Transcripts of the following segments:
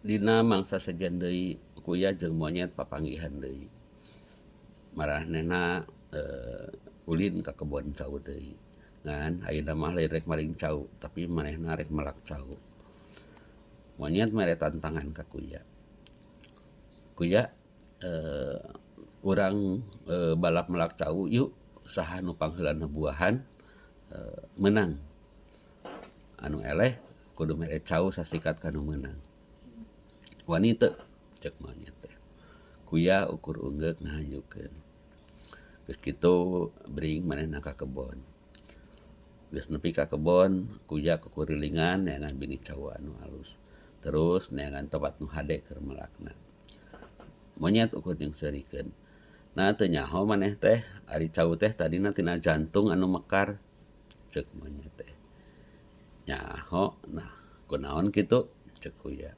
Dina mangsa sajen deui kuya jeung monyet papanggihan deui. Maranehanana ulin ka kebon cau deui. Ngan ayeuna mah lain rek maring cau, tapi manehna rek melak cau. Monyet mere tantangan ka kuya. Kuya urang balap melak cau yuk saha nu pangheulana buahan menang. Anu eleh kudu mere cau sasikat kanu meunang. Wani teu cek monyet teh. Kuya ukur unggek ngahajukeun. Geus kitu bring manehna ka kebon. Geus nepi ka kebon, kuya kukurilingan neangan bini cau anu alus. Terus neangan tempat nu hade keur melakna. Monyet ukur jeung seurikeun. Nah teu nyaho maneh teh ari cau teh tadina tina jantung anu mekar ceuk monyet teh. Nyaho, nah kunaon kitu ceuk kuya.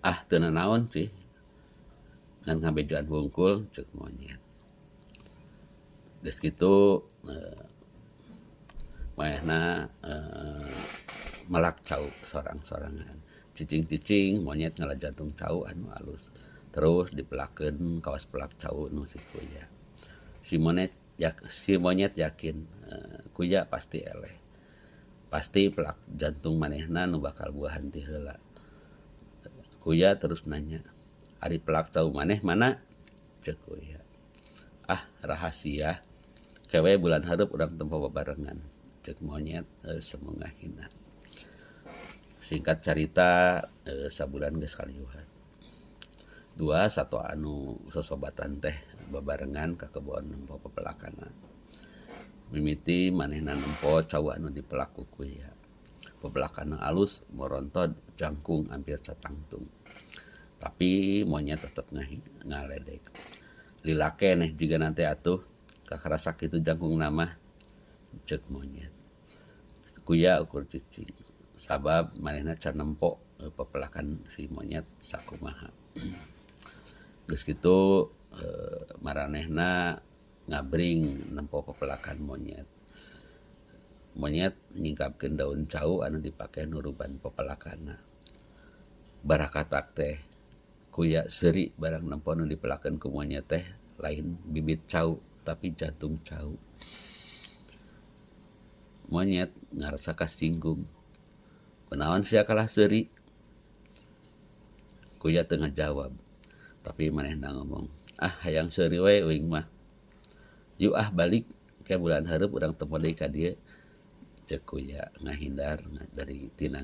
Ah teu nanaon sih. Ngan ngabejaan hungkul ceuk monyet. Geus kitu manehna melak cau sorang-sorangan. Cicing-cicing monyet ngalah jantung cau anu alus. Terus dipelakeun kawas pelak cau nu si kuya. Si monyet yakin kuya pasti eleh. Pasti pelak jantung manehna nu bakal buahan ti heula. Kuya terus nanya, "Ari pelak cau maneh mana?" Ceuk kuya. "Ah, rahasia. Kewe bulan hareup urang tempo babarengan." Ceuk monyet semu ngahina. Singkat carita sabulan geus kaliwat. Dua sato anu sosobatan teh babarengan ka kebon nempo pepelakana. Mimiti manehna nempo cau anu dipelak ku kuya. Pepelakana alus morontod jangkung hampir satangtung. Tapi monyet tetep ngaledek. Lila keneh jiga nanti atuh kakarasa kitu jangkung nama ceuk monyet. Kuya ukur cicing. Sabab manehna can nempo pepelakan si monyet sakumaha. Geus kitu maranehna ngabring nempo pepelakan monyet. Monyet nyingkapkeun daun cau anu dipake nuruban pepelakana. Barakatak teh kuya seuri barang nempo nu dipelakeun ku monyet teh lain bibit cau tapi jantung cau. Monyet ngarasa kasinggung. Kunaon sia kalah seuri? Kuya teu ngajawab. Tapi manehna ngomong, "Ah hayang seuri we euing mah. Yuk balik ke bulan hareup urang tempo deui ka dieu." Ceuk kuya ngahindar dari tina